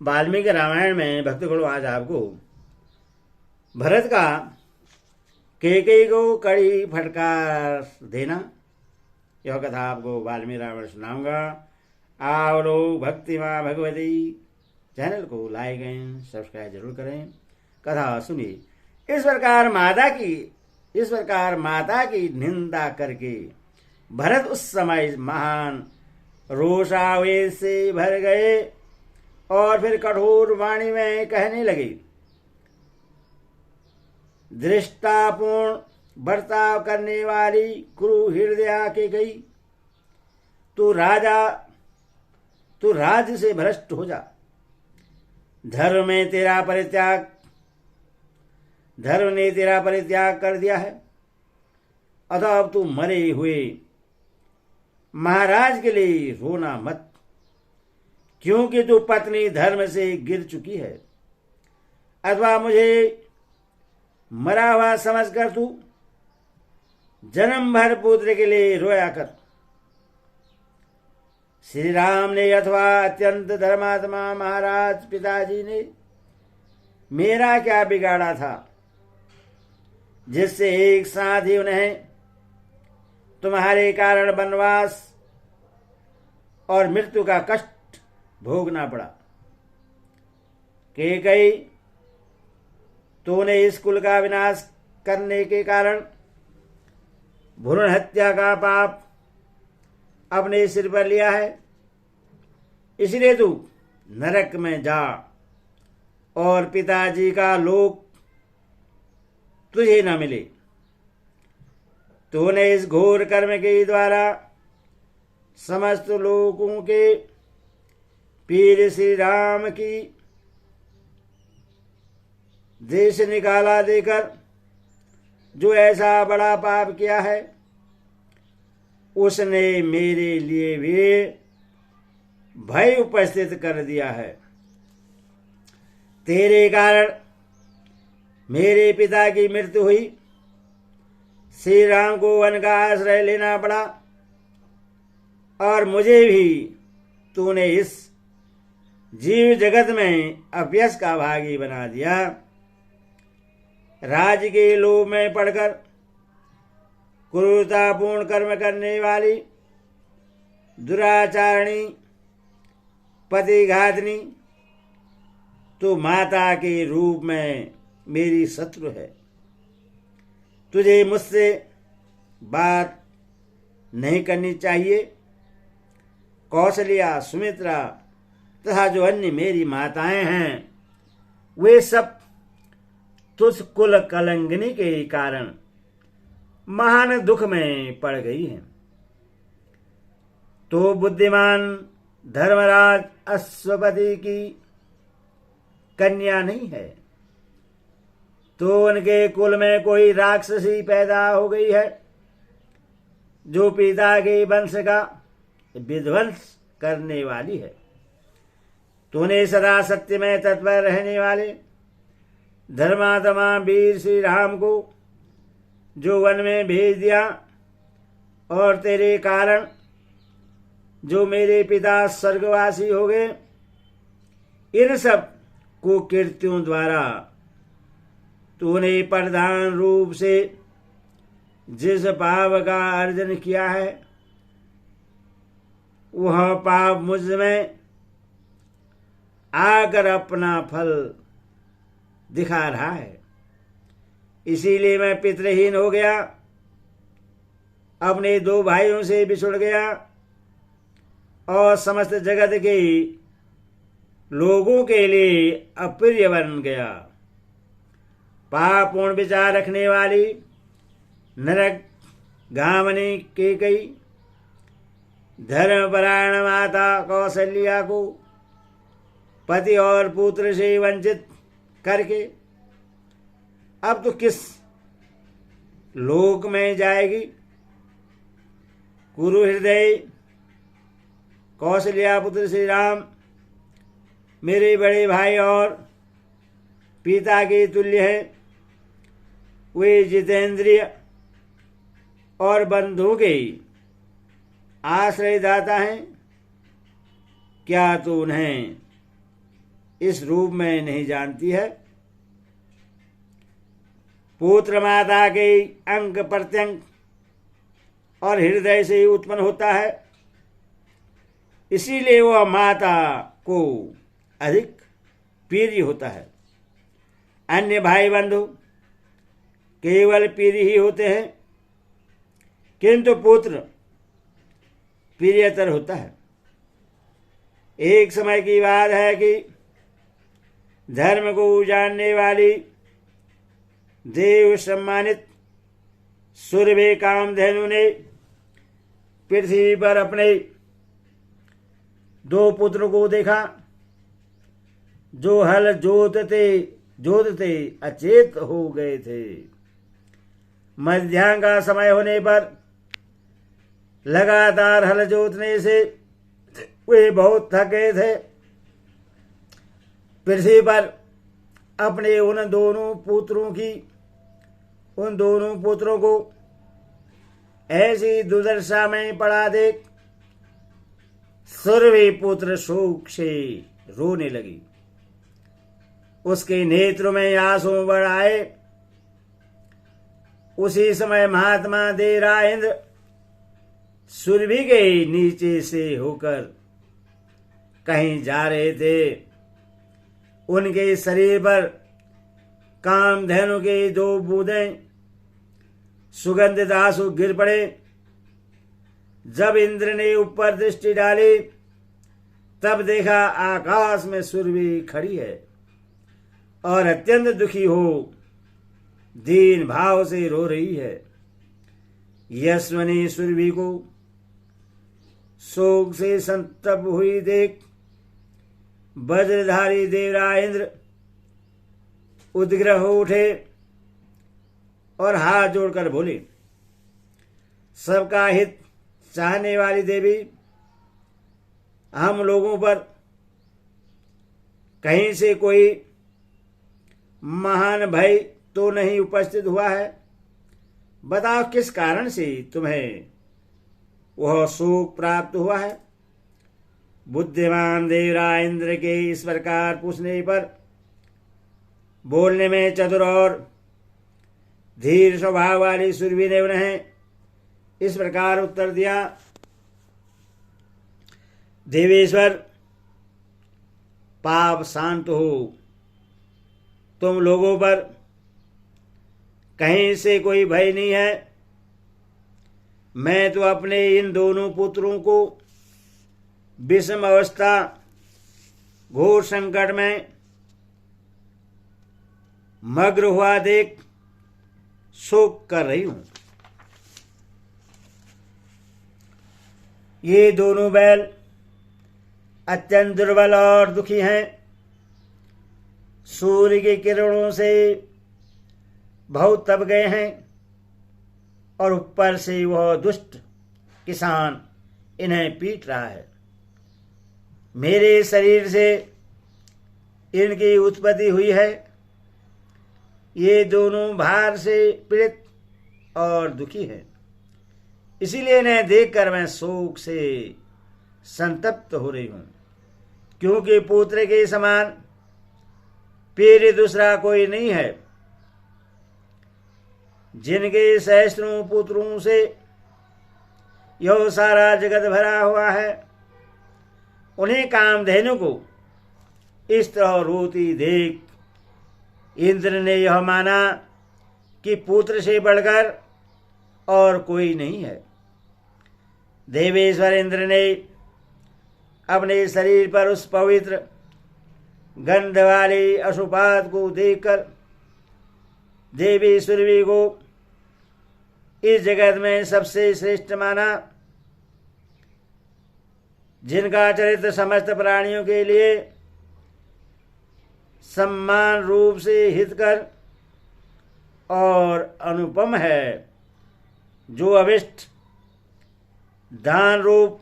वाल्मीकि रामायण में भक्तगणों आज आपको भरत का कैकेयी को कड़ी फटकार देना, यह कथा आपको वाल्मीकि रामायण सुनाऊंगा। आप लोग भक्ति माँ भगवती चैनल को लाइक एंड सब्सक्राइब जरूर करें। कथा सुनिए। इस प्रकार माता की निंदा करके भरत उस समय महान रोषावेश से भर गए और फिर कठोर वाणी में कहने लगे, दृष्टापूर्ण बर्ताव करने वाली कुरु हृदया के गई, तू राज्य से भ्रष्ट हो जा। धर्म ने तेरा परित्याग कर दिया है, अतः अब तू मरे हुए महाराज के लिए रोना मत, क्योंकि तू पत्नी धर्म से गिर चुकी है। अथवा मुझे मरा हुआ समझकर तू जन्म भर पुत्र के लिए रोया कर। श्री राम ने अथवा अत्यंत धर्मात्मा महाराज पिताजी ने मेरा क्या बिगाड़ा था, जिससे एक साथ ही उन्हें तुम्हारे कारण वनवास और मृत्यु का कष्ट भोगना पड़ा। कैकेयी, तूने इस कुल का विनाश करने के कारण भ्रूण हत्या का पाप अपने सिर पर लिया है, इसलिए तू नरक में जा और पिताजी का लोक तुझे न मिले। तूने इस घोर कर्म के द्वारा समस्त लोगों के पीर श्री राम की देश निकाला देकर जो ऐसा बड़ा पाप किया है, उसने मेरे लिए भी भय उपस्थित कर दिया है। तेरे कारण मेरे पिता की मृत्यु हुई, श्री राम को वन का आश्रय लेना पड़ा और मुझे भी तूने इस जीव जगत में अपयश का भागी बना दिया। राज्य के लोभ में पड़कर क्रूरतापूर्ण कर्म करने वाली दुराचारणी पतिघातनी तू माता के रूप में मेरी शत्रु है। तुझे मुझसे बात नहीं करनी चाहिए। कौशल्या, सुमित्रा तथा जो अन्य मेरी माताएं हैं, वे सब तुझ कुल कलंगनी के कारण महान दुख में पड़ गई हैं। तो बुद्धिमान धर्मराज अश्वपति की कन्या नहीं है, तो उनके कुल में कोई राक्षसी पैदा हो गई है जो पिता के वंश का विध्वंस करने वाली है। तूने सदा सत्य में तत्पर रहने वाले धर्मात्मा वीर श्री राम को जो वन में भेज दिया और तेरे कारण जो मेरे पिता स्वर्गवासी हो गए, इन सब कुकृत्यों द्वारा तूने प्रधान रूप से जिस पाप का अर्जन किया है, वह पाप मुझ में आकर अपना फल दिखा रहा है। इसीलिए मैं पितृहीन हो गया, अपने दो भाइयों से बिछुड़ गया और समस्त जगत के लोगों के लिए अप्रिय बन गया। पापपूर्ण विचार रखने वाली नरक गामनी कैकेयी धर्मपरायण माता कौशल्या को पति और पुत्र से वंचित करके अब तो किस लोक में जाएगी। कुरु हृदय कौशल्या पुत्र श्री राम मेरे बड़े भाई और पिता के तुल्य हैं। वे जितेंद्रिय और बंधु के आश्रयदाता हैं। क्या तू उन्हें इस रूप में नहीं जानती है। पुत्र माता के अंग प्रत्यंग और हृदय से ही उत्पन्न होता है, इसीलिए वह माता को अधिक प्रिय होता है। अन्य भाई बंधु केवल प्रिय ही होते हैं, किंतु पुत्र प्रियतर होता है। एक समय की बात है कि धर्म को जानने वाली देव सम्मानित सूर्य कामधेनु ने पृथ्वी पर अपने 2 पुत्रों को देखा, जो हल जोतते अचेत हो गए थे। मध्याह्न का समय होने पर लगातार हल जोतने से वे बहुत थक गए थे। पृथ्वी पर अपने उन दोनों पुत्रों को ऐसी दुर्दशा में पड़ा देख सूर्य पुत्र शोक से रोने लगी। उसके नेत्रों में आंसू बढ़ आए। उसी समय महात्मा देवराजेंद्र सूर्य के नीचे से होकर कहीं जा रहे थे। उनके शरीर पर कामधेनु के 2 बूंदें सुगंधित आंसू गिर पड़े। जब इंद्र ने ऊपर दृष्टि डाली तब देखा आकाश में सूर्य खड़ी है और अत्यंत दुखी हो दीन भाव से रो रही है। यशवनी सूर्य को शोक से संतप्त हुई देख वज्रधारी देवराजेंद्र उद्ग्रह हो उठे और हाथ जोड़कर बोले, सबका हित चाहने वाली देवी, हम लोगों पर कहीं से कोई महान भय तो नहीं उपस्थित हुआ है। बताओ किस कारण से तुम्हें वह शोक प्राप्त हुआ है। बुद्धिमान देवराजेंद्र के इस प्रकार पूछने पर बोलने में चतुर और धीर स्वभाव वाली सूर्य ने उन्हें इस प्रकार उत्तर दिया, देवेश्वर, पाप शांत हो। तुम लोगों पर कहीं से कोई भय नहीं है। मैं तो अपने इन दोनों पुत्रों को विषम अवस्था घोर संकट में मग्न हुआ देख शोक कर रही हूं। ये दोनों बैल अत्यंत दुर्बल और दुखी हैं। सूर्य की किरणों से बहुत तप गए हैं और ऊपर से वह दुष्ट किसान इन्हें पीट रहा है। मेरे शरीर से इनकी उत्पत्ति हुई है। ये दोनों भार से पीड़ित और दुखी हैं, इसीलिए इन्हें देखकर मैं शोक से संतप्त हो रही हूं, क्योंकि पुत्र के समान प्रिय दूसरा कोई नहीं है। जिनके सहस्त्रों पुत्रों से यह सारा जगत भरा हुआ है, उन्हें कामधेनु को इस तरह रोती देख इंद्र ने यह माना कि पुत्र से बढ़कर और कोई नहीं है। देवेश्वर इंद्र ने अपने शरीर पर उस पवित्र गंध वाली अशुपात को देखकर देवी सूर्य को इस जगत में सबसे श्रेष्ठ माना, जिनका चरित्र समस्त प्राणियों के लिए सम्मान रूप से हितकर और अनुपम है, जो अभिष्ट दान रूप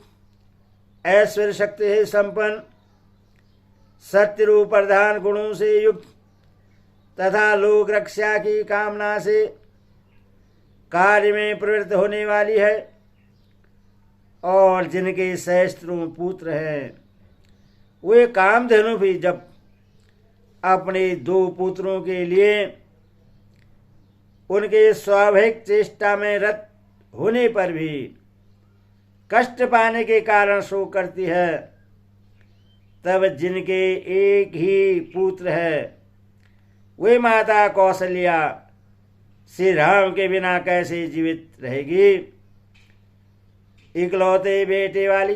ऐश्वर्य शक्ति है संपन्न, सत्य रूप प्रधान गुणों से युक्त तथा लोक रक्षा की कामना से कार्य में प्रवृत्त होने वाली है, और जिनके सहस्त्रों पुत्र हैं, वे कामधेनु भी जब अपने 2 पुत्रों के लिए उनके स्वाभाविक चेष्टा में रत होने पर भी कष्ट पाने के कारण शोक करती है, तब जिनके एक ही पुत्र है वे माता कौशल्या श्री राम के बिना कैसे जीवित रहेगी। इकलौते बेटे वाली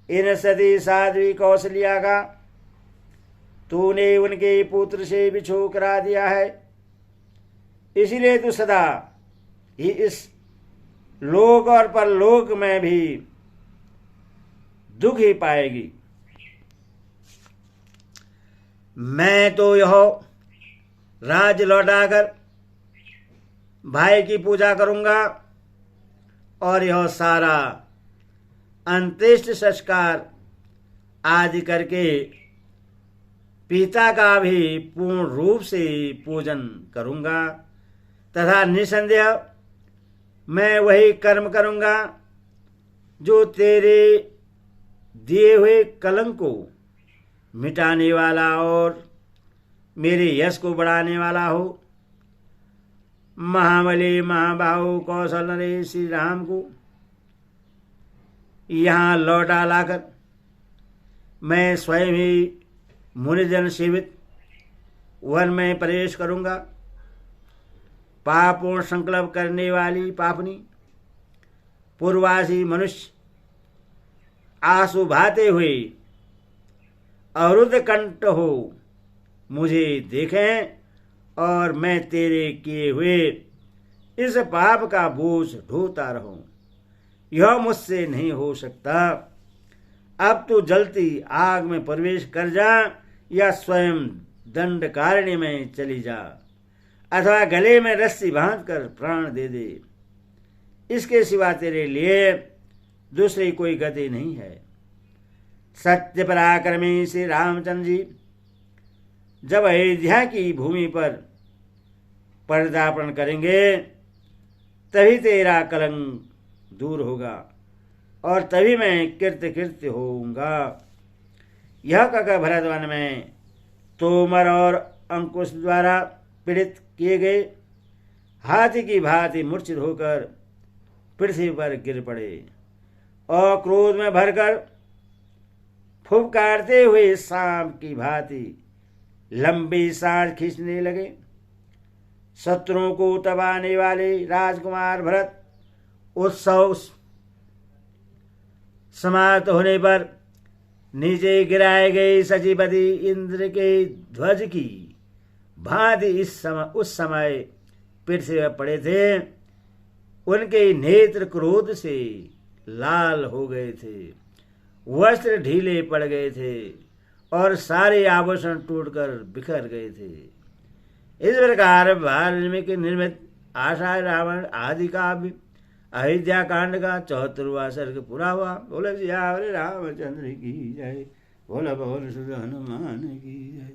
इन सती साध्वी कौशल्या का तूने उनके पुत्र से बिछो करा दिया है, इसलिए तू सदा ही इस लोक और परलोक में भी दुख ही पाएगी। मैं तो यह राज लौटाकर भाई की पूजा करूंगा और यह सारा अंत्येष्टि संस्कार आदि करके पिता का भी पूर्ण रूप से पूजन करूंगा तथा निसंदेह मैं वही कर्म करूंगा जो तेरे दिए हुए कलंक को मिटाने वाला और मेरे यश को बढ़ाने वाला हो। महाबली महाबाहु कौशल नरेश श्री राम को यहाँ लौटा लाकर मैं स्वयं ही मुनिजन सेवित वन में प्रवेश करूंगा। पापों संकल्प करने वाली पापनी पूर्वासी मनुष्य आंसू बहाते हुए अवरुद्ध कंठ हो मुझे देखें और मैं तेरे किए हुए इस पाप का बोझ ढोता रहूं, यह मुझसे नहीं हो सकता। अब तू जलती आग में प्रवेश कर जा या स्वयं दंडकारण्य में चली जा अथवा गले में रस्सी बांधकर प्राण दे दे, इसके सिवा तेरे लिए दूसरी कोई गति नहीं है। सत्य पराक्रमी श्री रामचंद्र जी जब अयोध्या की भूमि पर पदार्पण करेंगे तभी तेरा कलंक दूर होगा और तभी मैं कृत्य होऊंगा। यह कहकर भरतवन में तोमर और अंकुश द्वारा पीड़ित किए गए हाथी की भांति मूर्छित होकर पृथ्वी पर गिर पड़े और क्रोध में भरकर फुफकारते हुए सांप की भांति लंबी सांस खींचने लगे। शत्रुओं को तबाने वाले राजकुमार भरत उत्सव समाप्त होने पर नीचे गिराए गए सचिपति इंद्र के ध्वज की भांति उस समय पृथ्वी पर पड़े थे। उनके नेत्र क्रोध से लाल हो गए थे, वस्त्र ढीले पड़ गए थे और सारे आभूषण टूटकर बिखर गए थे। इस प्रकार वाल्मीकि निर्मित आषाढ़ रावण आदि काव्य अयोध्या कांड का 74वां सर्ग पूरा हुआ। बोले सियावर रामचंद्र की जय, बोल बोल सुर हनुमान की जय।